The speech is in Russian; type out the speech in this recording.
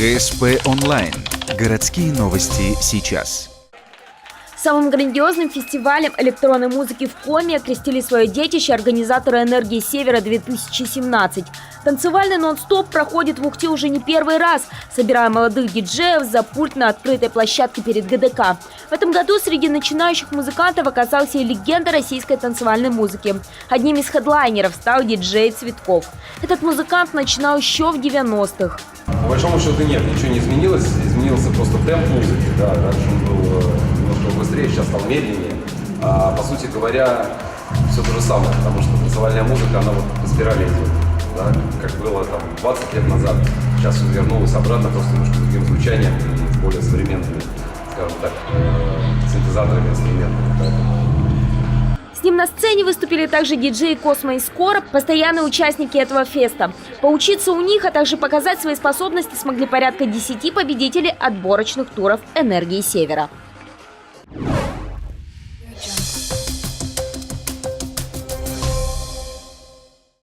ГСП онлайн. Городские новости сейчас. Самым грандиозным фестивалем электронной музыки в Коми окрестили свое детище организаторы «Энергии Севера-2017». Танцевальный нон-стоп проходит в Ухте уже не первый раз, собирая молодых диджеев за пульт на открытой площадке перед ГДК. В этом году среди начинающих музыкантов оказался и легенда российской танцевальной музыки. Одним из хедлайнеров стал диджей Цветков. Этот музыкант начинал еще в 90-х. По большому счету нет, ничего не изменилось. Изменился просто темп музыки. Да, раньше он был немножко быстрее, сейчас стал медленнее. А по сути говоря, все то же самое, потому что танцевальная музыка, она вот по спирали идет. Да, как было там 20 лет назад. Сейчас все вернулось обратно, просто немножко другим звучанием и более современными, скажем так, синтезаторами, инструментами. С ним на сцене выступили также диджеи Космо и Скоро, постоянные участники этого феста. Поучиться у них, а также показать свои способности смогли порядка 10 победителей отборочных туров «Энергии Севера».